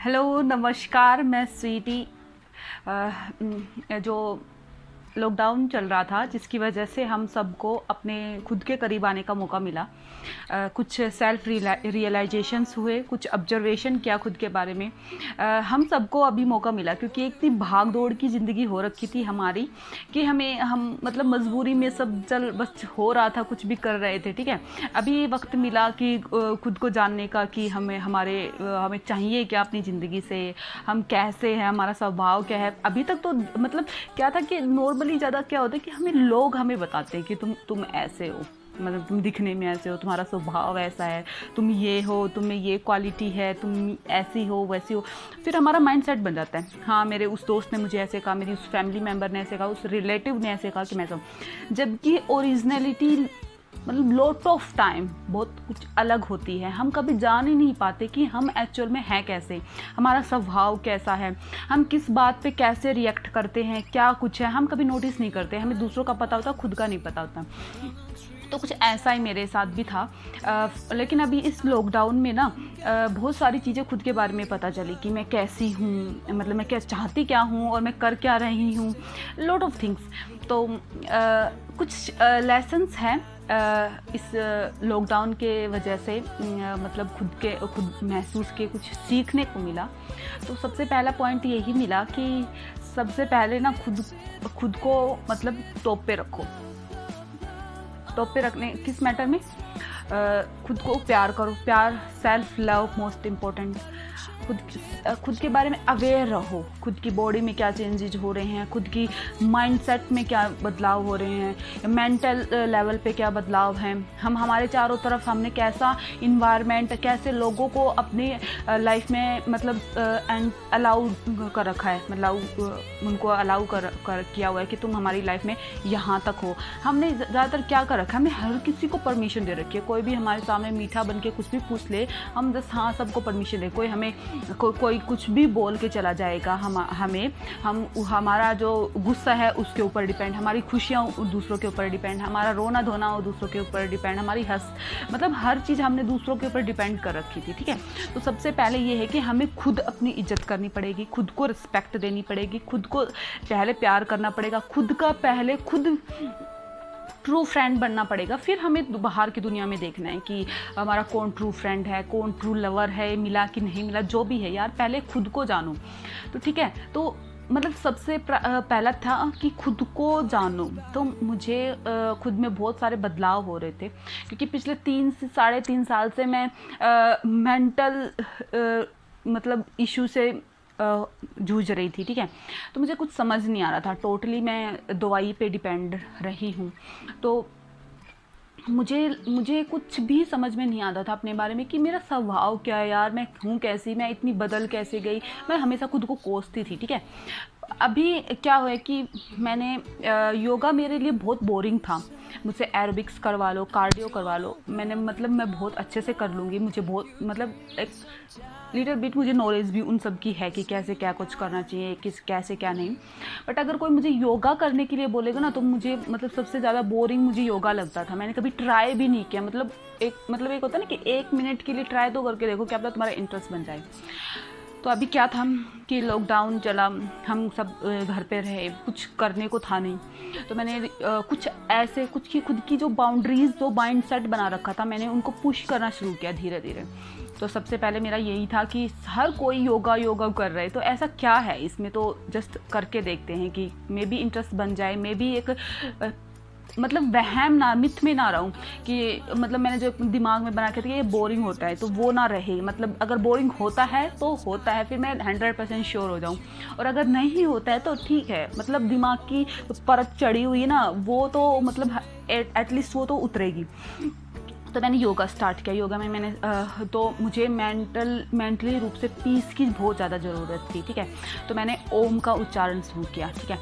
Hello नमस्कार, मैं स्वीटी। जो लॉकडाउन चल रहा था जिसकी वजह से हम सबको अपने खुद के करीब आने का मौका मिला। कुछ सेल्फ रियलाइजेशंस हुए, कुछ ऑब्जर्वेशन किया खुद के बारे में। हम सबको अभी मौका मिला क्योंकि एक इतनी भाग दौड़ की ज़िंदगी हो रखी थी हमारी कि हम मतलब मजबूरी में सब चल बस हो रहा था, कुछ भी कर रहे थे। ठीक है, अभी वक्त मिला कि खुद को जानने का कि हमें चाहिए क्या अपनी ज़िंदगी से, हम कैसे हैं, हमारा स्वभाव क्या है। अभी तक तो मतलब क्या था कि नॉर्मली ज़्यादा क्या होता है कि हमें बताते हैं कि तुम ऐसे हो, मतलब तुम दिखने में ऐसे हो, तुम्हारा स्वभाव ऐसा है, तुम ये हो, तुम में ये क्वालिटी है, तुम ऐसी हो वैसी हो। फिर हमारा माइंडसेट बन जाता है, हाँ मेरे उस दोस्त ने मुझे ऐसे कहा, मेरी उस फैमिली मेम्बर ने ऐसे कहा, उस रिलेटिव ने ऐसे कहा कि मैं ऐसा हूँ। जबकि ओरिजिनलिटी मतलब लॉट ऑफ टाइम बहुत कुछ अलग होती है। हम कभी जान ही नहीं पाते कि हम एक्चुअल में हैं कैसे, हमारा स्वभाव कैसा है, हम किस बात पे कैसे रिएक्ट करते हैं, क्या कुछ है, हम कभी नोटिस नहीं करते। हमें दूसरों का पता होता, खुद का नहीं पता होता। तो कुछ ऐसा ही मेरे साथ भी था। लेकिन अभी इस लॉकडाउन में ना बहुत सारी चीज़ें खुद के बारे में पता चली कि मैं कैसी हूँ, मतलब मैं क्या चाहती क्या हूँ और मैं कर क्या रही हूँ, लॉट ऑफ थिंग्स। तो कुछ लेसन्स हैं इस लॉकडाउन के वजह से, मतलब खुद महसूस के कुछ सीखने को मिला। तो सबसे पहला पॉइंट यही मिला कि सबसे पहले ना खुद को मतलब टॉप पे रखो। टॉप पे रखने किस मैटर में, खुद को प्यार करो, प्यार, सेल्फ लव मोस्ट इम्पोर्टेंट। खुद के बारे में अवेयर रहो, खुद की बॉडी में क्या चेंजेज हो रहे हैं, खुद की माइंडसेट में क्या बदलाव हो रहे हैं, मेंटल लेवल पे क्या बदलाव हैं, हमारे चारों तरफ हमने कैसा इन्वायरमेंट, कैसे लोगों को अपनी लाइफ में मतलब अलाउ कर रखा है, मतलब उनको अलाउ कर किया हुआ है कि तुम हमारी लाइफ में यहाँ तक हो। हमने ज़्यादातर क्या कर रखा है, हमने हर किसी को परमिशन दे रखी है। कोई भी हमारे सामने मीठा बन के कुछ भी पूछ ले, हम बस हाँ सबको परमिशन दे। कोई कुछ भी बोल के चला जाएगा, हमारा जो गुस्सा है उसके ऊपर डिपेंड, हमारी खुशियाँ दूसरों के ऊपर डिपेंड, हमारा रोना धोना दूसरों के ऊपर डिपेंड, हमारी मतलब हर चीज़ हमने दूसरों के ऊपर डिपेंड कर रखी थी। ठीक है, तो सबसे पहले ये है कि हमें खुद अपनी इज्जत करनी पड़ेगी, खुद को रिस्पेक्ट देनी पड़ेगी, खुद को पहले प्यार करना पड़ेगा, खुद ट्रू फ्रेंड बनना पड़ेगा। फिर हमें बाहर की दुनिया में देखना है कि हमारा कौन ट्रू फ्रेंड है, कौन ट्रू लवर है, मिला कि नहीं मिला, जो भी है यार पहले खुद को जानो। तो ठीक है, तो मतलब सबसे पहला था कि खुद को जानो। तो मुझे खुद में बहुत सारे बदलाव हो रहे थे क्योंकि पिछले 3 से 3.5 साल से मैं मेंटल मतलब इशू से जूझ रही थी। ठीक है, तो मुझे कुछ समझ नहीं आ रहा था, टोटली मैं दवाई पे डिपेंड रही हूँ। तो मुझे कुछ भी समझ में नहीं आता था अपने बारे में कि मेरा स्वभाव क्या है यार, मैं हूँ कैसी, मैं इतनी बदल कैसे गई। मैं हमेशा खुद को कोसती थी। ठीक है, अभी क्या हुआ कि मैंने योगा मेरे लिए बहुत बोरिंग था। मुझसे एरोबिक्स करवा लो, कार्डियो करवा लो, मैं बहुत अच्छे से कर लूँगी। मुझे बहुत मतलब एक लिटिल बिट मुझे नॉलेज भी उन सब की है कि कैसे क्या कुछ करना चाहिए, कैसे क्या नहीं। बट अगर कोई मुझे योगा करने के लिए बोलेगा ना तो मुझे मतलब सबसे ज़्यादा बोरिंग मुझे योगा लगता था। मैंने कभी ट्राई भी नहीं किया। एक होता है ना कि 1 मिनट के लिए ट्राई तो करके देखो, क्या पता तुम्हारा इंटरेस्ट बन जाए। तो अभी क्या था कि लॉकडाउन चला, हम सब घर पे रहे, कुछ करने को था नहीं। तो मैंने कुछ खुद की जो बाउंड्रीज, जो माइंडसेट बना रखा था, मैंने उनको पुश करना शुरू किया धीरे धीरे। तो सबसे पहले मेरा यही था कि हर कोई योगा कर रहे, तो ऐसा क्या है इसमें, तो जस्ट करके देखते हैं कि मे बी इंटरेस्ट बन जाए, मे बी एक मतलब वहम ना, मिथ में ना रहूं कि मतलब मैंने जो दिमाग में बना के था कि ये बोरिंग होता है, तो वो ना रहे। मतलब अगर बोरिंग होता है तो होता है, फिर मैं 100% श्योर हो जाऊं। और अगर नहीं होता है तो ठीक है, मतलब दिमाग की परत चढ़ी हुई है ना, वो तो मतलब एटलीस्ट वो तो उतरेगी। तो मैंने योगा स्टार्ट किया। योगा में मैंने तो मुझे मेंटली रूप से पीस की बहुत ज़्यादा ज़रूरत थी। ठीक है, तो मैंने ओम का उच्चारण शुरू किया। ठीक है,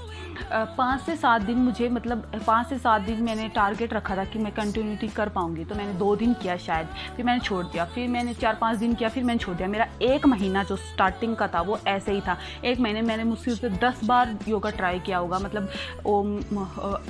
5 से 7 दिन मुझे मतलब 5 से 7 दिन मैंने टारगेट रखा था कि मैं कंटिन्यूटी कर पाऊंगी। तो मैंने 2 दिन किया शायद, फिर मैंने छोड़ दिया, फिर मैंने 4-5 दिन किया, फिर मैंने छोड़ दिया। मेरा 1 महीना जो स्टार्टिंग का था वो ऐसे ही था। 1 महीने मैंने मुश्किल से 10 बार योगा ट्राई किया होगा, मतलब ओम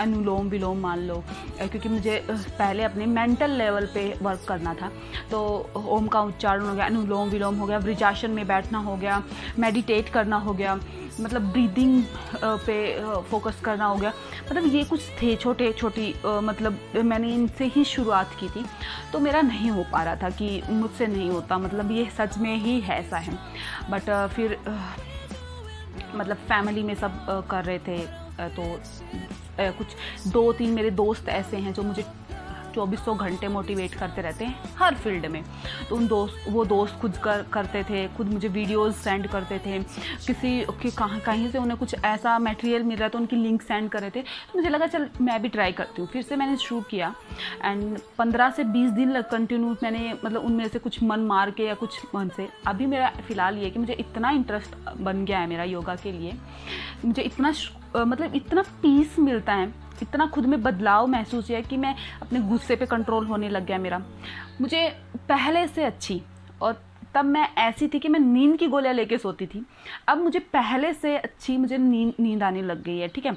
अनुलोम विलोम मान लो, क्योंकि मुझे पहले अपने मेंटल लेवल पे वर्क करना था। तो ओम का उच्चारण हो गया, अनुलोम विलोम हो गया, वृजासन में बैठना हो गया, मेडिटेट करना हो गया, मतलब ब्रीदिंग पे फोकस करना हो गया। मतलब ये कुछ थे छोटी मतलब मैंने इनसे ही शुरुआत की थी। तो मेरा नहीं हो पा रहा था कि मुझसे नहीं होता, मतलब ये सच में ही है ऐसा है। बट फिर मतलब फैमिली में सब कर रहे थे, तो कुछ 2-3 मेरे दोस्त ऐसे हैं जो मुझे 2400 घंटे मोटिवेट करते रहते हैं हर फील्ड में। तो वो दोस्त खुद करते थे, खुद मुझे वीडियोस सेंड करते थे, किसी के कहीं से उन्हें कुछ ऐसा मटेरियल मिल रहा था, उनकी लिंक सेंड कर रहे थे। तो मुझे लगा चल मैं भी ट्राई करती हूँ। फिर से मैंने शुरू किया एंड 15 से 20 दिन कंटिन्यू मैंने मतलब उनमें से कुछ मन मार के या कुछ मन से। अभी मेरा फ़िलहाल ये कि मुझे इतना इंटरेस्ट बन गया है मेरा योगा के लिए, मुझे इतना मतलब इतना पीस मिलता है, इतना खुद में बदलाव महसूस किया कि मैं अपने गुस्से पे कंट्रोल होने लग गया मेरा, मुझे पहले से अच्छी। और तब मैं ऐसी थी कि मैं नींद की गोलियां लेके सोती थी, अब मुझे पहले से अच्छी मुझे नींद आने लग गई है। ठीक है,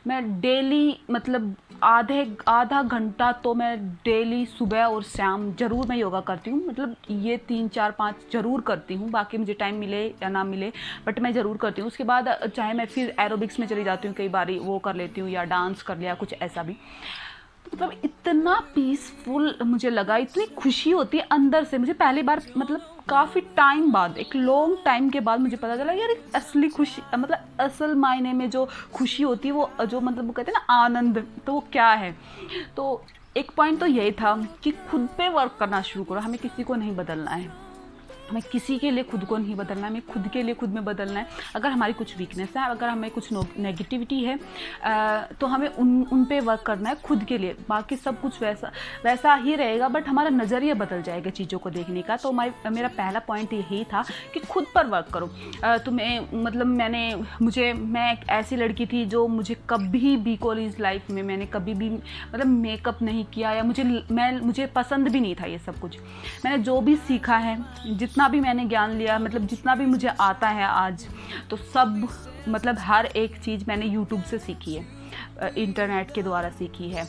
मैं डेली मतलब आधा घंटा तो मैं डेली सुबह और शाम ज़रूर मैं योगा करती हूँ। मतलब ये 3-4-5 ज़रूर करती हूँ, बाकी मुझे टाइम मिले या ना मिले बट मैं ज़रूर करती हूँ। उसके बाद चाहे मैं फिर एरोबिक्स में चली जाती हूँ, कई बार वो कर लेती हूँ या डांस कर लिया, कुछ ऐसा भी। मतलब इतना पीसफुल मुझे लगा, इतनी खुशी होती है अंदर से। मुझे पहली बार मतलब काफ़ी टाइम बाद, एक लॉन्ग टाइम के बाद मुझे पता चला यार एक असली खुशी, मतलब असल मायने में जो खुशी होती है वो जो मतलब वो कहते हैं ना आनंद, तो वो क्या है। तो एक पॉइंट तो यही था कि खुद पे वर्क करना शुरू करो। हमें किसी को नहीं बदलना है, हमें किसी के लिए खुद को नहीं बदलना है, हमें खुद के लिए खुद में बदलना है। अगर हमारी कुछ वीकनेस है, अगर हमें कुछ नेगेटिविटी है तो हमें उन पे वर्क करना है खुद के लिए। बाकी सब कुछ वैसा ही रहेगा, बट हमारा नज़रिया बदल जाएगा चीज़ों को देखने का। तो मेरा पहला पॉइंट यही था कि खुद पर वर्क करो। तुम्हें मतलब मैं एक ऐसी लड़की थी जो मुझे कभी भी कॉलेज लाइफ में मैंने कभी भी मतलब मेकअप नहीं किया, या मुझे पसंद भी नहीं था ये सब कुछ। मैंने जो भी सीखा है, जितना भी मैंने ज्ञान लिया, मतलब जितना भी मुझे आता है आज, तो सब मतलब हर एक चीज़ मैंने यूट्यूब से सीखी है, इंटरनेट के द्वारा सीखी है।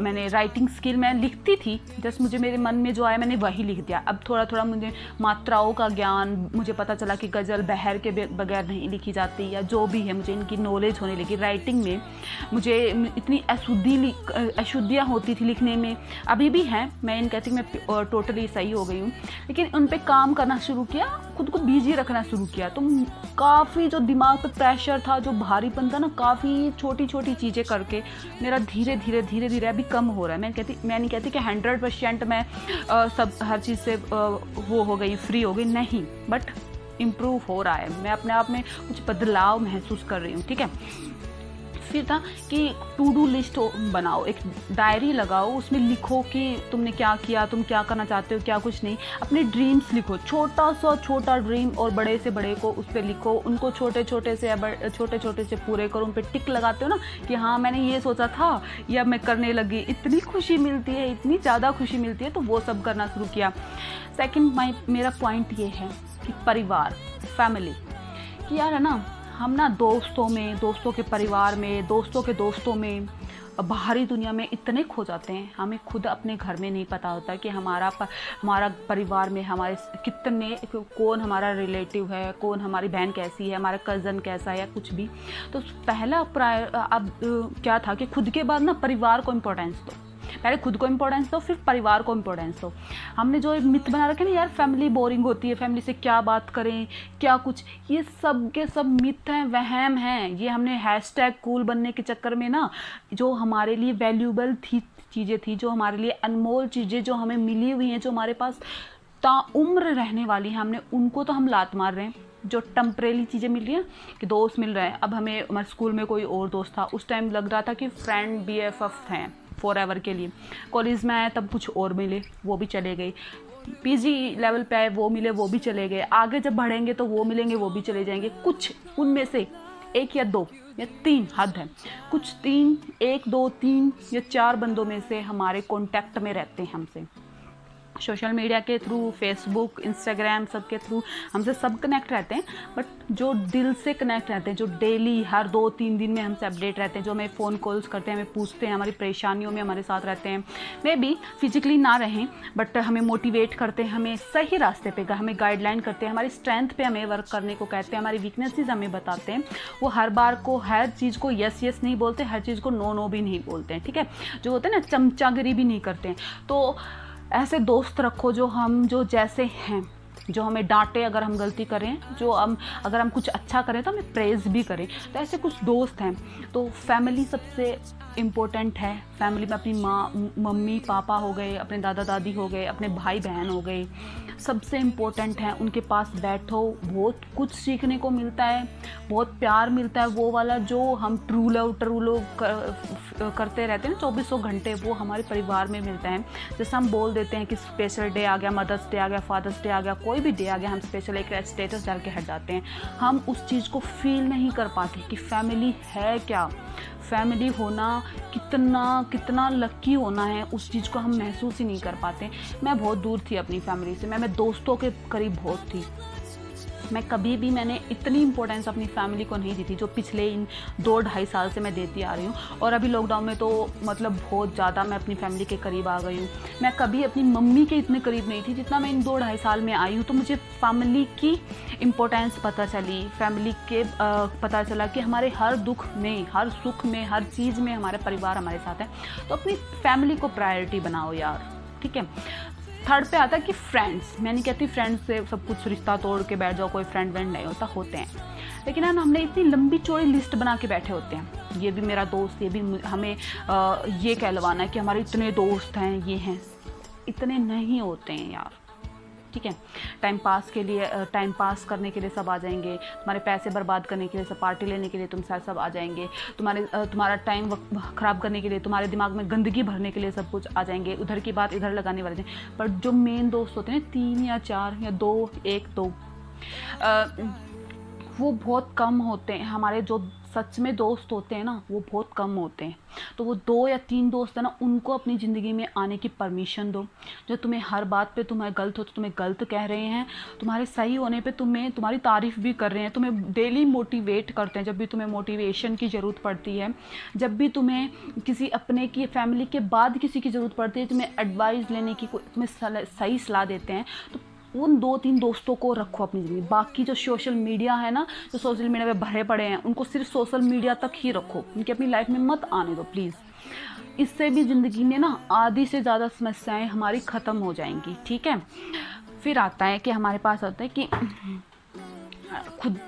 मैंने राइटिंग स्किल मैं लिखती थी, जस्ट मुझे मेरे मन में जो आया मैंने वही लिख दिया। अब थोड़ा थोड़ा मुझे मात्राओं का ज्ञान, मुझे पता चला कि गज़ल बहर के बगैर नहीं लिखी जाती, या जो भी है मुझे इनकी नॉलेज होने लगी। राइटिंग में मुझे इतनी अशुद्धियाँ होती थी लिखने में, अभी भी हैं, मैं इन कहती मैं टोटली सही हो गई हूँ, लेकिन उन पर काम करना शुरू किया, खुद को बिजी रखना शुरू किया। तो काफ़ी जो दिमाग पर प्रेशर था, जो भारीपन था ना, काफ़ी छोटी छोटी चीज़ें करके मेरा धीरे धीरे अभी कम हो रहा है। मैं नहीं कहती कि 100% मैं सब हर चीज़ से वो हो गई, फ्री हो गई, नहीं, बट इम्प्रूव हो रहा है। मैं अपने आप में कुछ बदलाव महसूस कर रही हूँ। ठीक है, फिर था कि टू डू लिस्ट बनाओ, एक डायरी लगाओ, उसमें लिखो कि तुमने क्या किया, तुम क्या करना चाहते हो, क्या कुछ नहीं। अपने ड्रीम्स लिखो, छोटा ड्रीम और बड़े से बड़े को उस पर लिखो, उनको छोटे छोटे से पूरे करो, उन पर टिक लगाते हो ना कि हाँ मैंने ये सोचा था या मैं करने लगी। इतनी खुशी मिलती है, इतनी ज़्यादा खुशी मिलती है, तो वो सब करना शुरू किया। सेकेंड मेरा पॉइंट ये है कि परिवार, फैमिली, कि यार है ना, हम ना दोस्तों के परिवार में, दोस्तों के दोस्तों में, बाहरी दुनिया में इतने खो जाते हैं, हमें खुद अपने घर में नहीं पता होता कि हमारा परिवार में हमारे कौन हमारा रिलेटिव है, कौन हमारी बहन कैसी है, हमारा कज़न कैसा है, या कुछ भी। तो पहला अब क्या था कि खुद के बाद ना परिवार को इम्पोर्टेंस दो, पहले खुद को इम्पोर्टेंस दो, फिर परिवार को इम्पोर्टेंस दो। हमने जो मिथ बना रखे ना यार, फैमिली बोरिंग होती है, फैमिली से क्या बात करें, क्या कुछ, ये सब के सब मिथ हैं, वहम हैं। ये हमने हैशटैग कूल बनने के चक्कर में ना, जो हमारे लिए वैल्यूबल चीज़ें थी, जो हमारे लिए अनमोल चीज़ें जो हमें मिली हुई हैं, जो हमारे पास ताउम्र रहने वाली हैं, हमने उनको तो हम लात मार रहे हैं। जो टेम्परेरी चीज़ें मिल रही हैं कि दोस्त मिल रहे हैं, अब हमारे स्कूल में कोई और दोस्त था, उस टाइम लग रहा था कि फ्रेंड BFF हैं फॉर एवर के लिए। कॉलेज में आए तब कुछ और मिले, वो भी चले गए। PG लेवल पे आए, वो मिले, वो भी चले गए। आगे जब बढ़ेंगे तो वो मिलेंगे, वो भी चले जाएंगे। कुछ उनमें से 1 या 2 या 3 हद है, कुछ 1, 2, 3 या 4 बंदों में से हमारे कॉन्टैक्ट में रहते हैं हमसे। सोशल मीडिया के थ्रू, फेसबुक, इंस्टाग्राम, सब के थ्रू हमसे सब कनेक्ट रहते हैं, बट जो दिल से कनेक्ट रहते हैं, जो डेली हर 2-3 दिन में हमसे अपडेट रहते हैं, जो हमें फ़ोन कॉल्स करते हैं, हमें पूछते हैं, हमारी परेशानियों में हमारे साथ रहते हैं, मे बी फिजिकली ना रहें बट हमें मोटिवेट करते हैं, हमें सही रास्ते पे हमें गाइडलाइन करते हैं, हमारी स्ट्रेंथ पे हमें वर्क करने को कहते हैं, हमारी वीकनेसेस हमें बताते हैं। वो हर बार को हर चीज़ को यस यस नहीं बोलते, हर चीज़ को नो नो भी नहीं बोलते हैं, ठीक है। जो होते हैं ना, चमचागिरी भी नहीं करते हैं। तो ऐसे दोस्त रखो जो जैसे हैं, जो हमें डांटे अगर हम गलती करें, अगर हम कुछ अच्छा करें तो हमें प्रेज़ भी करें। तो ऐसे कुछ दोस्त हैं। तो फैमिली सबसे इम्पोर्टेंट है। फैमिली में अपनी माँ, मम्मी पापा हो गए, अपने दादा दादी हो गए, अपने भाई बहन हो गए, सबसे इम्पोर्टेंट हैं। उनके पास बैठो, बहुत कुछ सीखने को मिलता है, बहुत प्यार मिलता है, वो वाला जो हम ट्रू लव करते रहते हैं ना 2400 घंटे, वो हमारे परिवार में मिलता है। जैसे हम बोल देते हैं कि स्पेशल डे आ गया, मदर्स डे आ गया, फादर्स डे आ गया, कोई भी डे आ गया, हम स्पेशल एक स्टेटस डाल के हट जाते हैं। हम उस चीज़ को फील नहीं कर पाते कि फैमिली है क्या, फैमिली होना कितना लकी होना है, उस चीज़ को हम महसूस ही नहीं कर पाते। मैं बहुत दूर थी अपनी फैमिली से, मैं दोस्तों के करीब बहुत थी। मैंने इतनी इम्पोर्टेंस अपनी फैमिली को नहीं दी थी जो पिछले इन 2-2.5 साल से मैं देती आ रही हूँ। और अभी लॉकडाउन में तो मतलब बहुत ज़्यादा मैं अपनी फैमिली के करीब आ गई हूँ। मैं कभी अपनी मम्मी के इतने करीब नहीं थी जितना मैं इन 2-2.5 साल में आई हूँ। तो मुझे फैमिली की इम्पोर्टेंस पता चली, फैमिली के पता चला कि हमारे हर दुख में, हर सुख में, हर चीज़ में हमारे परिवार हमारे साथ है। तो अपनी फैमिली को प्रायोरिटी बनाओ यार, ठीक है। थर्ड पे आता है कि फ्रेंड्स। मैं नहीं कहती फ्रेंड्स से सब कुछ रिश्ता तोड़ के बैठ जाओ, कोई फ्रेंड वेंड नहीं होता, होते हैं, लेकिन है ना, हमने इतनी लंबी चौड़ी लिस्ट बना के बैठे होते हैं, ये भी मेरा दोस्त, ये भी हमें ये कहलवाना है कि हमारे इतने दोस्त हैं, ये हैं। इतने नहीं होते हैं यार, ठीक है। टाइम पास करने के लिए सब आ जाएंगे, तुम्हारे पैसे बर्बाद करने के लिए सब, पार्टी लेने के लिए तुम सब आ जाएंगे, तुम्हारा टाइम ख़राब करने के लिए, तुम्हारे दिमाग में गंदगी भरने के लिए सब कुछ आ जाएंगे, उधर की बात इधर लगाने वाले हैं। पर जो मेन दोस्त होते हैं 3 या 4 या 2, 1-2, वो बहुत कम होते हैं। हमारे जो सच में दोस्त होते हैं ना, वो बहुत कम होते हैं। तो वो 2 या 3 दोस्त हैं ना, उनको अपनी ज़िंदगी में आने की परमिशन दो। जो तुम्हें हर बात पे तुम्हें गलत हो तो तुम्हें गलत कह रहे हैं, तुम्हारे सही होने पे तुम्हारी तारीफ़ भी कर रहे हैं, तुम्हें डेली मोटिवेट करते हैं जब भी तुम्हें मोटिवेशन की ज़रूरत पड़ती है, जब भी तुम्हें किसी अपने की फैमिली के बाद किसी की ज़रूरत पड़ती है, तुम्हें एडवाइस लेने की, तुम्हें सही सलाह देते हैं। तो उन 2-3 दोस्तों को रखो अपनी ज़िंदगी। बाकी जो सोशल मीडिया है ना, जो सोशल मीडिया पे भरे पड़े हैं, उनको सिर्फ सोशल मीडिया तक ही रखो, उनकी अपनी लाइफ में मत आने दो प्लीज़। इससे भी ज़िंदगी में ना आधी से ज़्यादा समस्याएं हमारी ख़त्म हो जाएंगी, ठीक है। फिर आता है कि हमारे पास होता है कि खुद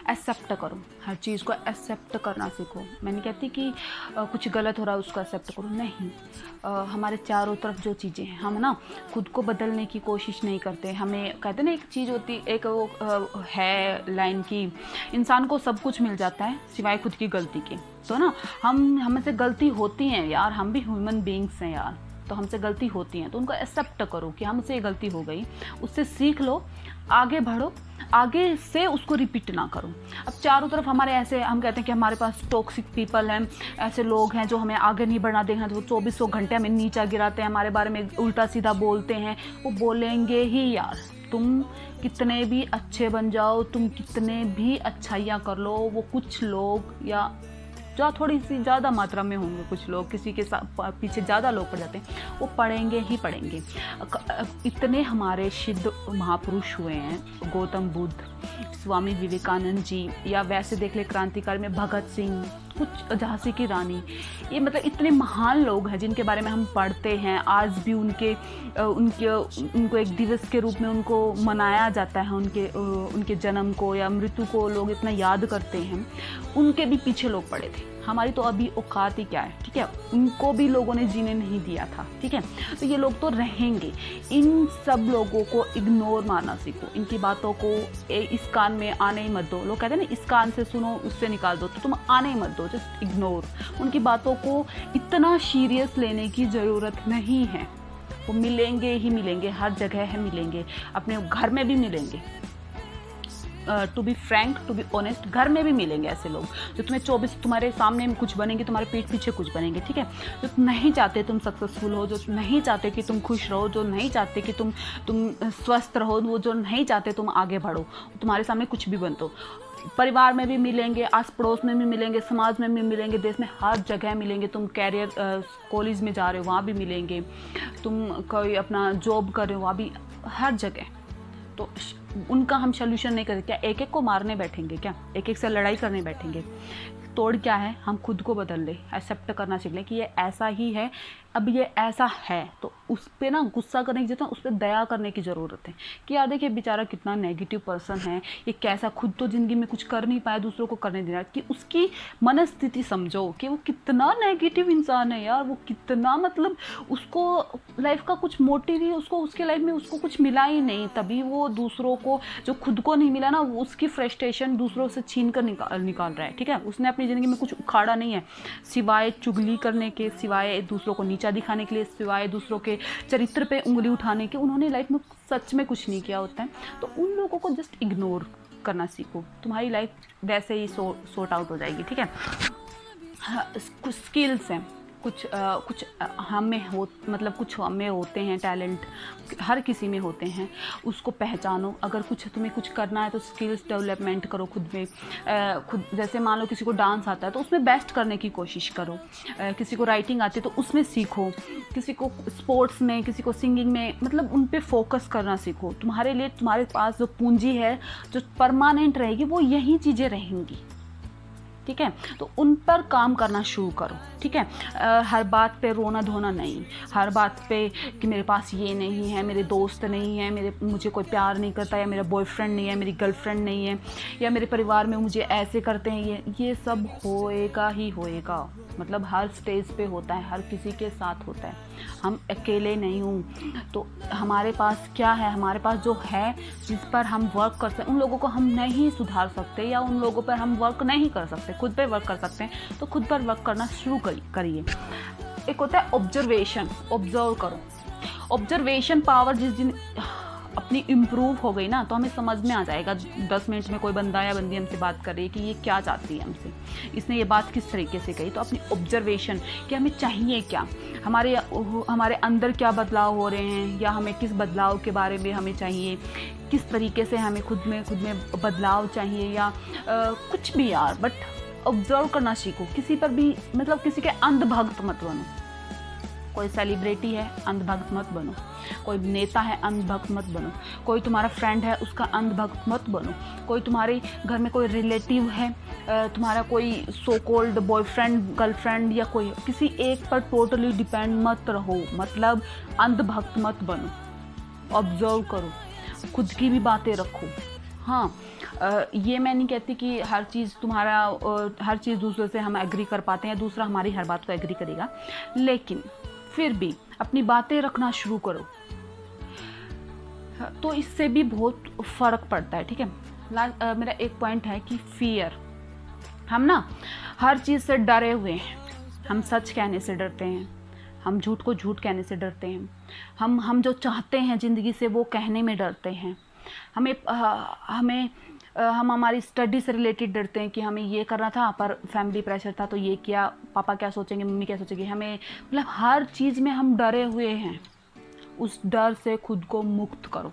एक्सेप्ट करो, हर चीज़ को एक्सेप्ट करना सीखो। मैं नहीं कहती कि कुछ गलत हो रहा है उसको एक्सेप्ट करो, नहीं। हमारे चारों तरफ जो चीज़ें हैं, हम ना खुद को बदलने की कोशिश नहीं करते। हमें कहते ना, एक चीज़ होती, एक वो है लाइन की, इंसान को सब कुछ मिल जाता है सिवाय खुद की गलती के। तो ना हम से गलती होती हैं यार, हम भी ह्यूमन बींग्स हैं यार, तो हमसे गलती होती हैं, तो उनको एक्सेप्ट करो कि हमसे ये गलती हो गई, उससे सीख लो, आगे बढ़ो, आगे से उसको रिपीट ना करो। अब चारों तरफ हमारे ऐसे, हम कहते हैं कि हमारे पास टॉक्सिक पीपल हैं, ऐसे लोग हैं जो हमें आगे नहीं बढ़ना देना, तो 2400 घंटे हमें नीचा गिराते हैं, हमारे बारे में उल्टा सीधा बोलते हैं। वो बोलेंगे ही यार, तुम कितने भी अच्छे बन जाओ, तुम कितने भी अच्छाइयाँ कर लो, वो कुछ लोग, या जो थोड़ी सी ज़्यादा मात्रा में होंगे कुछ लोग, किसी के पीछे ज़्यादा लोग पड़ जाते हैं, वो पढ़ेंगे ही पढ़ेंगे। इतने हमारे सिद्ध महापुरुष हुए हैं, गौतम बुद्ध, स्वामी विवेकानंद जी, या वैसे देख ले क्रांतिकारी में भगत सिंह, कुछ झांसी की रानी, ये मतलब इतने महान लोग हैं जिनके बारे में हम पढ़ते हैं। आज भी उनको एक दिवस के रूप में उनको मनाया जाता है, उनके जन्म को या मृत्यु को लोग इतना याद करते हैं। उनके भी पीछे लोग पड़े थे, हमारी तो अभी औकात ही क्या है, ठीक है। उनको भी लोगों ने जीने नहीं दिया था, ठीक है। तो ये लोग तो रहेंगे। इन सब लोगों को इग्नोर मारना सीखो, इनकी बातों को इस कान में आने ही मत दो। लोग कहते हैं ना, इस कान से सुनो उससे निकाल दो, तो तुम आने ही मत दो, जस्ट इग्नोर। उनकी बातों को इतना सीरियस लेने की ज़रूरत नहीं है। वो मिलेंगे ही मिलेंगे, हर जगह है मिलेंगे, अपने घर में भी मिलेंगे, to be frank, to be honest, घर में भी मिलेंगे ऐसे लोग जो तुम्हें 24 तुम्हारे सामने कुछ बनेंगे, तुम्हारे पीठ पीछे कुछ बनेंगे, ठीक है। जो नहीं चाहते तुम सक्सेसफुल हो, जो नहीं चाहते कि तुम खुश रहो, जो नहीं चाहते कि तुम स्वस्थ रहो, वो जो नहीं चाहते तुम आगे बढ़ो, तुम्हारे सामने कुछ भी बन दो। परिवार में भी मिलेंगे, आस पड़ोस में भी मिलेंगे, समाज में भी मिलेंगे, देश में हर जगह मिलेंगे। तुम कैरियर कॉलेज में जा रहे हो वहाँ भी मिलेंगे, तुम कोई अपना जॉब कर रहे हो वहाँ भी, हर जगह। तो उनका हम सोल्यूशन नहीं करें क्या? एक एक को मारने बैठेंगे क्या? एक एक से लड़ाई करने बैठेंगे? तोड़ क्या है, हम खुद को बदल लें, एक्सेप्ट करना सीख लें कि ये ऐसा ही है, अब ये ऐसा है। तो उस पर ना गुस्सा करने की जगह उस पर दया करने की ज़रूरत है कि यार देखिए बेचारा कितना नेगेटिव पर्सन है, ये कैसा खुद तो ज़िंदगी में कुछ कर नहीं पाया, दूसरों को करने देना। कि उसकी मनस्थिति समझो कि वो कितना नेगेटिव इंसान है यार, वो कितना मतलब उसको लाइफ का कुछ मोटिव ही, उसको उसके लाइफ में उसको कुछ मिला ही नहीं, तभी वो दूसरों को, जो खुद को नहीं मिला ना, उसकी फ्रस्ट्रेशन दूसरों से छीन कर निकाल रहा है, ठीक है। उसने अपनी ज़िंदगी में कुछ उखाड़ा नहीं है सिवाय चुगली करने के, सिवाय दूसरों को नीचा दिखाने के लिए, सिवाय दूसरों के चरित्र पे उंगली उठाने के। उन्होंने लाइफ में सच में कुछ नहीं किया होता है। तो उन लोगों को जस्ट इग्नोर करना सीखो, तुम्हारी लाइफ वैसे ही सॉर्ट आउट हो जाएगी, ठीक है। हाँ, कुछ स्किल्स हैं, कुछ हमें हो, मतलब कुछ हमें होते हैं टैलेंट, हर किसी में होते हैं, उसको पहचानो। अगर तुम्हें कुछ करना है तो स्किल्स डेवलपमेंट करो खुद में। खुद जैसे मान लो किसी को डांस आता है तो उसमें बेस्ट करने की कोशिश करो, किसी को राइटिंग आती है तो उसमें सीखो, किसी को स्पोर्ट्स में, किसी को सिंगिंग में, मतलब उन पे फोकस करना सीखो। तुम्हारे लिए तुम्हारे पास जो पूंजी है जो परमानेंट रहेगी वो यही चीज़ें रहेंगी, ठीक है। तो उन पर काम करना शुरू करो, ठीक है। हर बात पे रोना धोना नहीं, हर बात पे कि मेरे पास ये नहीं है, मेरे दोस्त नहीं है, मुझे कोई प्यार नहीं करता, या मेरा बॉयफ्रेंड नहीं है, मेरी गर्लफ्रेंड नहीं है, या मेरे परिवार में मुझे ऐसे करते हैं, ये सब होएगा ही होएगा। मतलब हर स्टेज पे होता है, हर किसी के साथ होता है, हम अकेले नहीं हूँ। तो हमारे पास क्या है, हमारे पास जो है जिस पर हम वर्क कर सकते, उन लोगों को हम नहीं सुधार सकते या उन लोगों पर हम वर्क नहीं कर सकते, खुद पे वर्क कर सकते हैं। तो खुद पर वर्क करना शुरू करिए। एक होता है ऑब्जर्वेशन, ऑब्जर्व करो। ऑब्जर्वेशन पावर जिस दिन अपनी इम्प्रूव हो गई ना, तो हमें समझ में आ जाएगा 10 मिनट में कोई बंदा या बंदी हमसे बात कर रही है कि ये क्या चाहती है हमसे, इसने ये बात किस तरीके से कही। तो अपनी ऑब्जर्वेशन कि हमें चाहिए क्या, हमारे अंदर क्या बदलाव हो रहे हैं, या हमें किस बदलाव के बारे में हमें चाहिए, किस तरीके से हमें खुद में बदलाव चाहिए, या कुछ भी यार, बट ऑब्जर्व करना सीखो। किसी पर भी, मतलब किसी के अंधभक्त मत बनो। कोई सेलिब्रिटी है, अंधभक्त मत बनो। कोई नेता है, अंधभक्त मत बनो। कोई तुम्हारा फ्रेंड है, उसका अंधभक्त मत बनो। कोई तुम्हारे घर में कोई रिलेटिव है, तुम्हारा कोई सो कॉल्ड बॉयफ्रेंड, गर्लफ्रेंड, या कोई, किसी एक पर टोटली डिपेंड मत रहो, मतलब अंधभक्त मत बनो। ऑब्जर्व करो, खुद की भी बातें रखो। हाँ, ये मैं नहीं कहती कि हर चीज़ दूसरे से हम एग्री कर पाते हैं, दूसरा हमारी हर बात को एग्री करेगा, लेकिन फिर भी अपनी बातें रखना शुरू करो, तो इससे भी बहुत फ़र्क पड़ता है, ठीक है। मेरा एक पॉइंट है कि फियर, हम ना हर चीज़ से डरे हुए हैं। हम सच कहने से डरते हैं, हम झूठ को झूठ कहने से डरते हैं, हम जो चाहते हैं ज़िंदगी से वो कहने में डरते हैं। हम हमारी स्टडी से रिलेटेड डरते हैं कि हमें ये करना था पर फैमिली प्रेशर था तो ये किया, पापा क्या सोचेंगे, मम्मी क्या सोचेंगे, हमें, मतलब हर चीज़ में हम डरे हुए हैं। उस डर से खुद को मुक्त करो,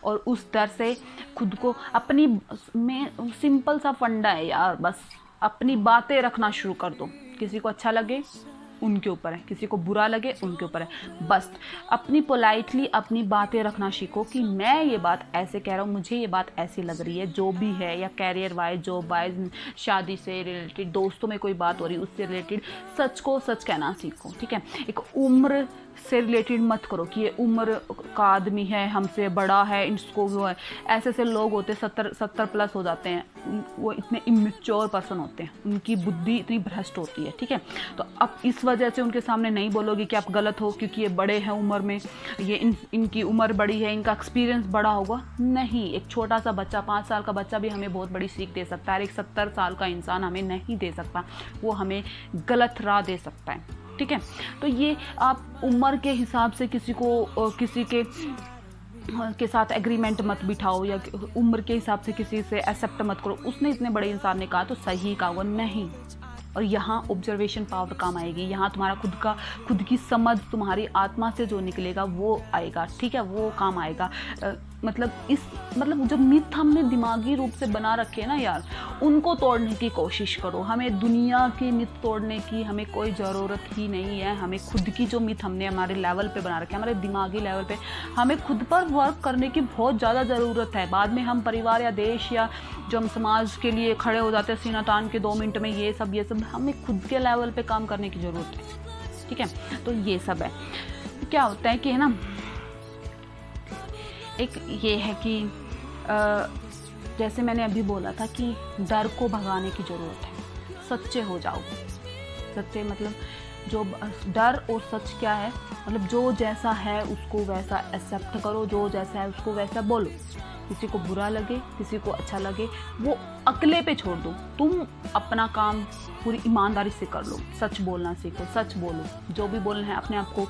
और उस डर से खुद को अपनी में सिंपल सा फंडा है यार, बस अपनी बातें रखना शुरू कर दो। किसी को अच्छा लगे उनके ऊपर है, किसी को बुरा लगे उनके ऊपर है, बस अपनी पोलाइटली अपनी बातें रखना सीखो कि मैं ये बात ऐसे कह रहा हूँ, मुझे ये बात ऐसी लग रही है, जो भी है, या कैरियर वाइज, जॉब वाइज, शादी से रिलेटेड, दोस्तों में कोई बात हो रही उससे रिलेटेड, सच को सच कहना सीखो, ठीक है। एक उम्र से रिलेटेड मत करो कि ये उम्र का आदमी है, हमसे बड़ा है, इसको वो है। ऐसे लोग होते 70 प्लस हो जाते हैं, वो इतने इमेच्योर पर्सन होते हैं, उनकी बुद्धि इतनी भ्रष्ट होती है, ठीक है। तो अब इस वजह से उनके सामने नहीं बोलोगे कि आप गलत हो क्योंकि ये बड़े हैं उम्र में, ये इनकी उम्र बड़ी है, इनका एक्सपीरियंस बड़ा होगा। नहीं, एक छोटा सा बच्चा, 5 साल का बच्चा भी हमें बहुत बड़ी सीख दे सकता है, एक 70 साल का इंसान हमें नहीं दे सकता, वो हमें गलत राह दे सकता है, ठीक है। तो ये आप उम्र के हिसाब से किसी के के साथ एग्रीमेंट मत बिठाओ, या उम्र के हिसाब से किसी से एक्सेप्ट मत करो। उसने इतने बड़े इंसान ने कहा तो सही कहा होगा नहीं। और यहाँ ऑब्जर्वेशन पावर काम आएगी, यहाँ तुम्हारा खुद की समझ, तुम्हारी आत्मा से जो निकलेगा वो आएगा, ठीक है, वो काम आएगा। मतलब जो मिथ हमने दिमागी रूप से बना रखे हैं ना यार, उनको तोड़ने की कोशिश करो। हमें दुनिया के मिथ तोड़ने की हमें कोई ज़रूरत ही नहीं है। हमें खुद की जो मिथ हमने हमारे लेवल पे बना रखे हैं, हमारे दिमागी लेवल पे, हमें खुद पर वर्क करने की बहुत ज़्यादा ज़रूरत है। बाद में हम परिवार या देश या जो हम समाज के लिए खड़े हो जाते हैं सीना तान के 2 मिनट में, ये सब हमें खुद के लेवल पे काम करने की ज़रूरत है, ठीक है। तो ये सब है। क्या होता है कि है ना, एक ये है कि जैसे मैंने अभी बोला था कि डर को भगाने की ज़रूरत है। सच्चे हो जाओ। सच्चे मतलब जो डर और सच क्या है, मतलब जो जैसा है उसको वैसा एक्सेप्ट करो, जो जैसा है उसको वैसा बोलो। किसी को बुरा लगे, किसी को अच्छा लगे, वो अकेले पे छोड़ दो। तुम अपना काम पूरी ईमानदारी से कर लो। सच बोलना सीखो, सच बोलो। जो भी बोलना है अपने आप को,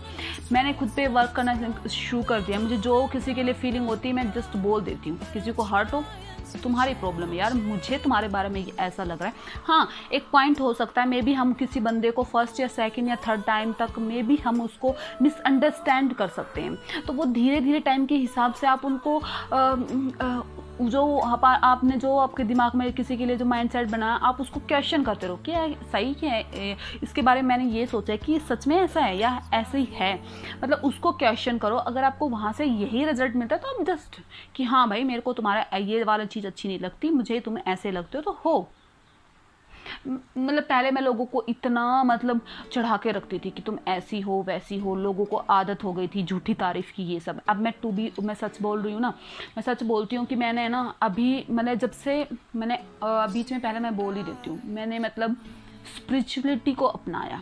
मैंने खुद पे वर्क करना शुरू कर दिया। मुझे जो किसी के लिए फीलिंग होती है मैं जस्ट बोल देती हूँ। किसी को हर्ट हो, तुम्हारी प्रॉब्लम है यार, मुझे तुम्हारे बारे में ऐसा लग रहा है। हाँ, एक पॉइंट हो सकता है, मे बी हम किसी बंदे को फर्स्ट या सेकंड या थर्ड टाइम तक मे बी हम उसको मिसअंडरस्टैंड कर सकते हैं। तो वो धीरे धीरे टाइम के हिसाब से आप उनको आपने जो आपके दिमाग में किसी के लिए जो माइंडसेट बनाया, आप उसको क्वेश्चन करते रहो कि सही क्या है, इसके बारे में मैंने ये सोचा है कि सच में ऐसा है या ऐसे ही है। मतलब उसको क्वेश्चन करो। अगर आपको वहाँ से यही रिजल्ट मिलता है तो आप जस्ट कि हाँ भाई, मेरे को तुम्हारा ये वाला चीज़ अच्छी नहीं लगती, मुझे तुम ऐसे लगते हो, तो हो। मतलब पहले मैं लोगों को इतना मतलब चढ़ा के रखती थी कि तुम ऐसी हो वैसी हो, लोगों को आदत हो गई थी झूठी तारीफ़ की, ये सब। अब मैं सच बोल रही हूँ ना, मैं सच बोलती हूँ कि मैंने ना अभी मैंने जब से मैंने बीच में पहले मैं बोल ही देती हूँ, मैंने मतलब स्पिरिचुअलिटी को अपनाया।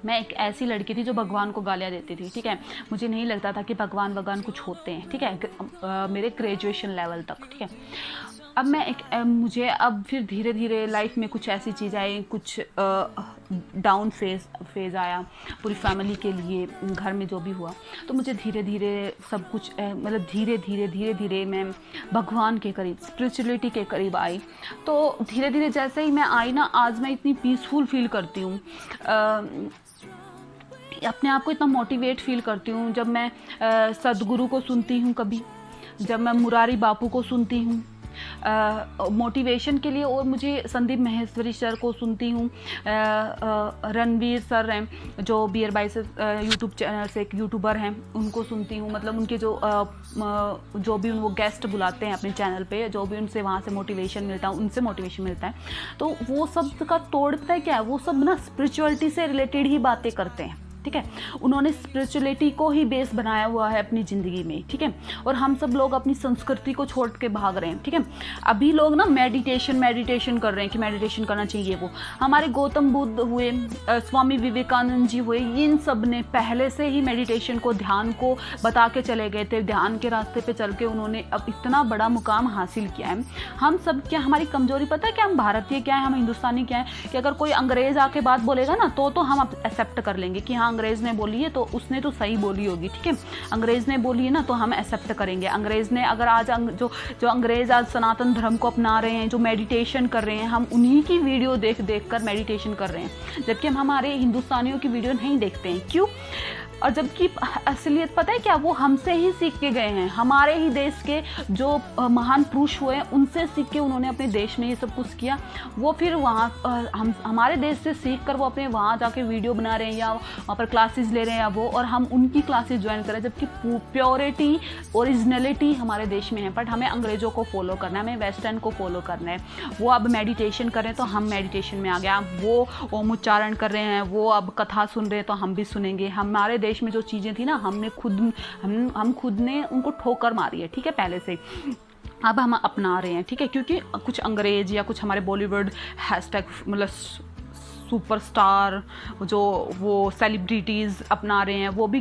मैं एक ऐसी लड़की थी जो भगवान को गालियाँ देती थी, ठीक है। मुझे नहीं लगता था कि भगवान कुछ होते हैं, ठीक है, मेरे ग्रेजुएशन लेवल तक, ठीक है। अब मैं मुझे अब फिर धीरे धीरे लाइफ में कुछ ऐसी चीज़ आई, कुछ डाउन फेज़ आया पूरी फैमिली के लिए, घर में जो भी हुआ, तो मुझे धीरे धीरे सब कुछ मतलब धीरे धीरे मैं भगवान के करीब, स्पिरिचुअलिटी के करीब आई। तो धीरे धीरे जैसे ही मैं आई ना, आज मैं इतनी पीसफुल फील करती हूँ, अपने आप को इतना मोटिवेट फील करती हूँ जब मैं सदगुरु को सुनती हूँ, कभी जब मैं मुरारी बापू को सुनती हूँ मोटिवेशन के लिए, और मुझे संदीप माहेश्वरी सर को सुनती हूँ, रणवीर सर हैं जो बियर बाई से यूट्यूब चैनल से एक यूट्यूबर हैं, उनको सुनती हूँ। मतलब उनके जो भी वो गेस्ट बुलाते हैं अपने चैनल पे, जो भी उनसे वहाँ से मोटिवेशन मिलता है, उनसे मोटिवेशन मिलता है। तो वो सब का तोड़ पता है क्या है, वो सब ना स्पिरिचुअलिटी से रिलेटेड ही बातें करते हैं, ठीक है। उन्होंने स्पिरिचुअलिटी को ही बेस बनाया हुआ है अपनी ज़िंदगी में, ठीक है। और हम सब लोग अपनी संस्कृति को छोड़ के भाग रहे हैं, ठीक है। अभी लोग ना मेडिटेशन कर रहे हैं कि मेडिटेशन करना चाहिए। वो हमारे गौतम बुद्ध हुए, स्वामी विवेकानंद जी हुए, इन सब ने पहले से ही मेडिटेशन को, ध्यान को बता के चले गए थे। ध्यान के रास्ते पे चल के उन्होंने अब इतना बड़ा मुकाम हासिल किया है। हम सब क्या, हमारी कमजोरी पता है क्या, हम भारतीय क्या है, हम हिंदुस्तानी क्या है, कि अगर कोई अंग्रेज़ आके बात बोलेगा ना तो हम एक्सेप्ट कर लेंगे कि हाँ अंग्रेज़ ने बोली है तो उसने तो सही बोली होगी, ठीक है। अंग्रेज़ ने बोली है ना तो हम एक्सेप्ट करेंगे। अंग्रेज़ ने अगर आज जो अंग्रेज़ आज सनातन धर्म को अपना रहे हैं, जो मेडिटेशन कर रहे हैं, हम उन्हीं की वीडियो देख कर मेडिटेशन कर रहे हैं, जबकि हम हमारे हिंदुस्तानियों की वीडियो नहीं देखते हैं। क्यों? और जबकि असलियत पता है क्या, वो हमसे ही सीख के गए हैं। हमारे ही देश के जो महान पुरुष हुए उनसे सीख के उन्होंने अपने देश में ये सब कुछ किया। वो फिर वहाँ हमारे देश से सीख कर वो अपने वहाँ जाके वीडियो बना रहे हैं या वहाँ पर क्लासेस ले रहे हैं या वो, और हम उनकी क्लासेस ज्वाइन कर रहे हैं। जबकि प्योरिटी, ओरिजिनलिटी हमारे देश में है, बट हमें अंग्रेज़ों को फॉलो करना है, हमें वेस्टर्न को फॉलो करना है। वो अब मेडिटेशन कर रहे हैं तो हम मेडिटेशन में आ गए, वो ओम उच्चारण कर रहे हैं, वो अब कथा सुन रहे हैं तो हम भी सुनेंगे। हमारे देश में जो चीज़ें थी ना, हम खुद ने उनको ठोकर मारी है, ठीक है, पहले से। अब हम अपना रहे हैं, ठीक है, क्योंकि कुछ अंग्रेज या कुछ हमारे बॉलीवुड हैशटैग मतलब सुपरस्टार जो वो सेलिब्रिटीज़ अपना रहे हैं, वो भी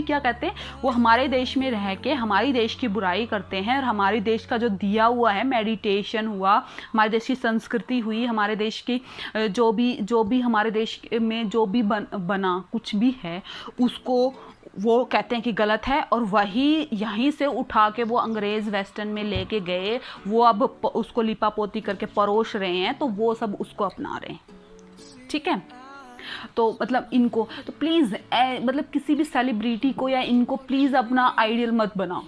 क्या कहते हैं, वो हमारे देश में रह के हमारी देश की बुराई करते हैं। और हमारे देश का जो दिया हुआ है, मेडिटेशन हुआ, हमारे देश की संस्कृति हुई, हमारे देश की जो भी हमारे देश में जो भी बना कुछ भी है, उसको वो कहते हैं कि गलत है, और वही यहीं से उठा के वो अंग्रेज़ वेस्टर्न में लेके गए, वो अब उसको लिपा पोती करके परोस रहे हैं, तो वो सब उसको अपना रहे हैं। ठीक है, तो मतलब इनको तो प्लीज़ मतलब किसी भी सेलिब्रिटी को या इनको प्लीज़ अपना आइडियल मत बनाओ।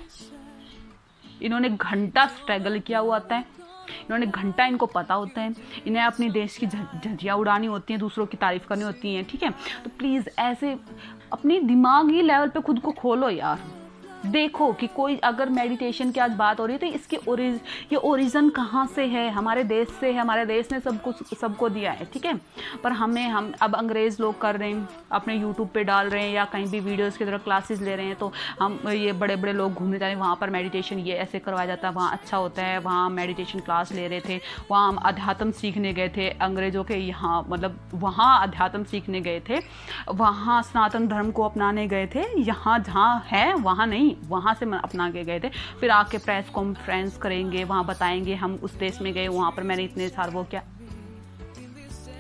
इन्होंने घंटा स्ट्रगल किया हुआ होता है, इन्होंने घंटा, इनको पता होता है, इन्हें अपने देश की झंडियाँ उड़ानी होती हैं, दूसरों की तारीफ़ करनी होती हैं। ठीक है, तो प्लीज़ ऐसे अपनी दिमागी लेवल पे खुद को खोलो यार। देखो कि कोई अगर मेडिटेशन की आज बात हो रही है तो इसके ये ओरिजिन कहाँ से है, हमारे देश से है, हमारे देश ने सब कुछ सबको दिया है। ठीक है, पर हम अब अंग्रेज़ लोग कर रहे हैं, अपने यूट्यूब पे डाल रहे हैं या कहीं भी वीडियोस की तरह क्लासेस ले रहे हैं, तो हम ये बड़े बड़े लोग घूमने जा रहे हैं, वहाँ पर मेडिटेशन ये ऐसे करवाया जाता है, वहाँ अच्छा होता है, वहाँ मेडिटेशन क्लास ले रहे थे, वहाँ हम अध्यात्म सीखने गए थे अंग्रेज़ों के यहाँ, मतलब वहाँ अध्यात्म सीखने गए थे, वहाँ सनातन धर्म को अपनाने गए थे, यहाँ जहाँ है वहाँ नहीं, वहाँ से अपना के गए थे। फिर आके प्रेस कॉन्फ्रेंस करेंगे, वहाँ बताएंगे हम उस देश में गए, वहाँ पर मैंने इतने साल वो क्या।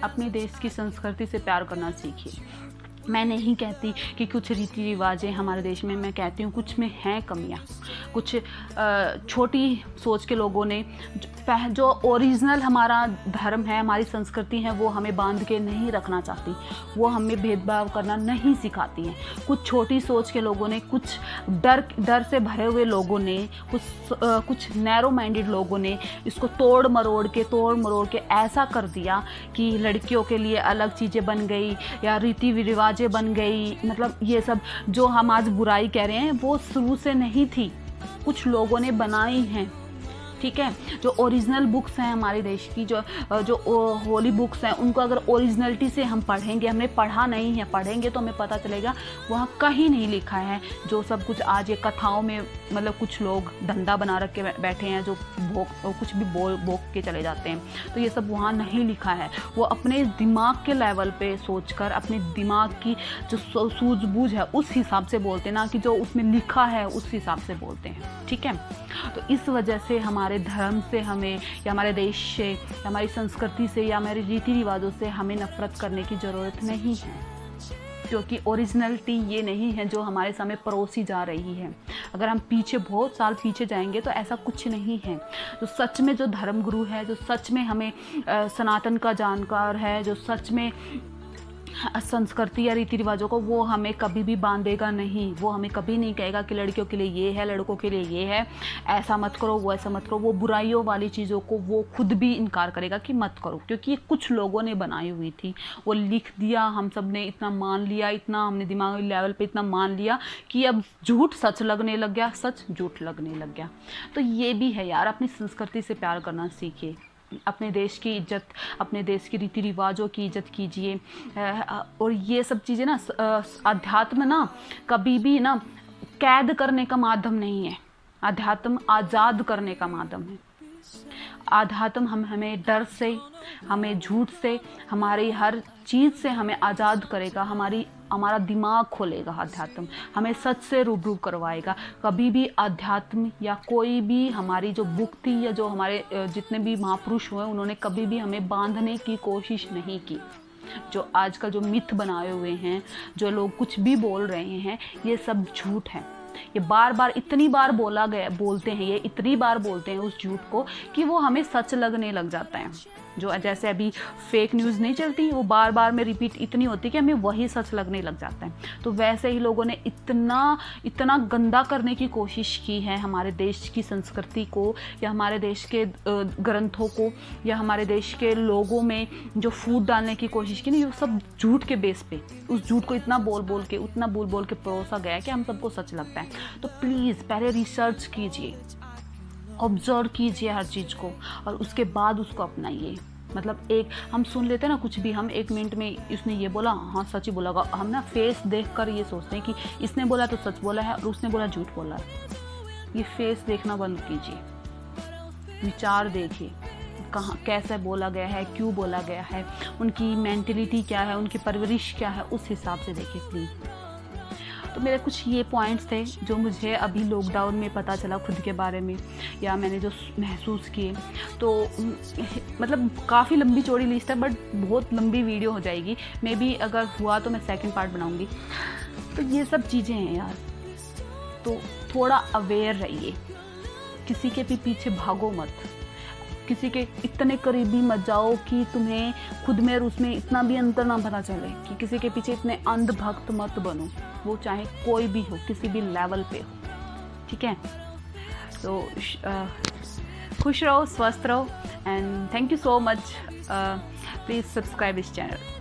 अपने देश की संस्कृति से प्यार करना सीखिए। मैं नहीं कहती कि कुछ रीति रिवाजें हमारे देश में, मैं कहती हूँ कुछ में हैं कमियाँ, कुछ छोटी सोच के लोगों ने जो ओरिजिनल हमारा धर्म है, हमारी संस्कृति है, वो हमें बांध के नहीं रखना चाहती, वो हमें भेदभाव करना नहीं सिखाती हैं। कुछ छोटी सोच के लोगों ने, कुछ डर से भरे हुए लोगों ने, कुछ नैरो माइंडेड लोगों ने इसको तोड़ मरोड़ के ऐसा कर दिया कि लड़कियों के लिए अलग चीज़ें बन गई या रीति रिवाज बन गई। मतलब ये सब जो हम आज बुराई कह रहे हैं वो शुरू से नहीं थी, कुछ लोगों ने बनाई हैं। ठीक है, जो ओरिजिनल बुक्स हैं हमारे देश की, जो होली बुक्स हैं, उनको अगर ओरिजिनलिटी से हम पढ़ेंगे, हमने पढ़ा नहीं है, पढ़ेंगे तो हमें पता चलेगा वहाँ कहीं नहीं लिखा है जो सब कुछ आज ये कथाओं में, मतलब कुछ लोग धंधा बना रख के बैठे हैं, जो कुछ भी बोल के चले जाते हैं, तो ये सब वहाँ नहीं लिखा है। वो अपने दिमाग के लेवल पे सोचकर, अपने दिमाग की जो सूझबूझ है उस हिसाब से बोलते हैं, ना कि जो उसमें लिखा है उस हिसाब से बोलते हैं। ठीक है, तो इस वजह से हमारे धर्म से हमें, या हमारे देश से, या हमारी संस्कृति से, या हमारे रीति रिवाजों से हमें नफरत करने की ज़रूरत नहीं है, क्योंकि ओरिजिनलिटी ये नहीं है जो हमारे सामने परोसी जा रही है। अगर हम पीछे बहुत साल पीछे जाएंगे तो ऐसा कुछ नहीं है। जो सच में जो धर्मगुरु है, जो सच में हमें सनातन का जानकार है, जो सच में संस्कृति या रीति रिवाजों को, वो हमें कभी भी बांधेगा नहीं। वो हमें कभी नहीं कहेगा कि लड़कियों के लिए ये है, लड़कों के लिए ये है, ऐसा मत करो, वो ऐसा मत करो। वो बुराइयों वाली चीज़ों को वो खुद भी इनकार करेगा कि मत करो, क्योंकि ये कुछ लोगों ने बनाई हुई थी, वो लिख दिया, हम सब ने इतना मान लिया, इतना हमने दिमागी लेवल पे इतना मान लिया कि अब झूठ सच लगने लग गया, सच झूठ लगने लग गया। तो ये भी है यार, अपनी संस्कृति से प्यार करना सीखिए, अपने देश की इज्जत, अपने देश के रीति रिवाजों की इज्जत कीजिए। और ये सब चीज़ें ना, अध्यात्म ना कभी भी ना कैद करने का माध्यम नहीं है, अध्यात्म आज़ाद करने का माध्यम है। आध्यात्म हमें डर से, हमें झूठ से, हमारी हर चीज़ से हमें आज़ाद करेगा, हमारा दिमाग खोलेगा। अध्यात्म हमें सच से रूबरू करवाएगा। कभी भी अध्यात्म या कोई भी हमारी जो बुक थी, या जो हमारे जितने भी महापुरुष हुए, उन्होंने कभी भी हमें बांधने की कोशिश नहीं की। जो आजकल जो मिथ बनाए हुए हैं, जो लोग कुछ भी बोल रहे हैं, ये सब झूठ है। ये बार बार इतनी बार बोलते हैं, ये इतनी बार बोलते हैं उस झूठ को कि वो हमें सच लगने लग जाता है। जो जैसे अभी फेक न्यूज़ नहीं चलती, वो बार बार में रिपीट इतनी होती है कि हमें वही सच लगने लग जाता है। तो वैसे ही लोगों ने इतना गंदा करने की कोशिश की है हमारे देश की संस्कृति को, या हमारे देश के ग्रंथों को, या हमारे देश के लोगों में जो फूट डालने की कोशिश की ना, ये सब झूठ के बेस पे, उस झूठ को इतना बोल के परोसा गया कि हम सबको सच लगता है। तो प्लीज़ पहले रिसर्च कीजिए, ऑब्जर्व कीजिए हर चीज़ को, और उसके बाद उसको अपनाइए। मतलब एक हम सुन लेते हैं ना कुछ भी, हम 1 मिनट में इसने ये बोला, हाँ सच ही बोला, हम ना फेस देखकर ये सोचते हैं कि इसने बोला तो सच बोला है और उसने बोला झूठ बोला है। ये फेस देखना बंद कीजिए, विचार देखिए, कहाँ कैसे बोला गया है, क्यों बोला गया है, उनकी मेंटलिटी क्या है, उनकी परवरिश क्या है, उस हिसाब से देखिए प्लीज़। तो मेरे कुछ ये पॉइंट्स थे जो मुझे अभी लॉकडाउन में पता चला खुद के बारे में, या मैंने जो महसूस किए। तो मतलब काफ़ी लंबी चौड़ी लिस्ट है, बट बहुत लंबी वीडियो हो जाएगी। मे बी अगर हुआ तो मैं सेकंड पार्ट बनाऊंगी। तो ये सब चीज़ें हैं यार, तो थोड़ा अवेयर रहिए, किसी के भी पीछे भागो मत, किसी के इतने करीबी मत जाओ कि तुम्हें खुद में और उसमें इतना भी अंतर ना पता चले, कि किसी के पीछे इतने अंधभक्त मत बनो, वो चाहे कोई भी हो, किसी भी लेवल पे हो, ठीक है। तो खुश रहो, स्वस्थ रहो, and thank you so much. Please subscribe this channel.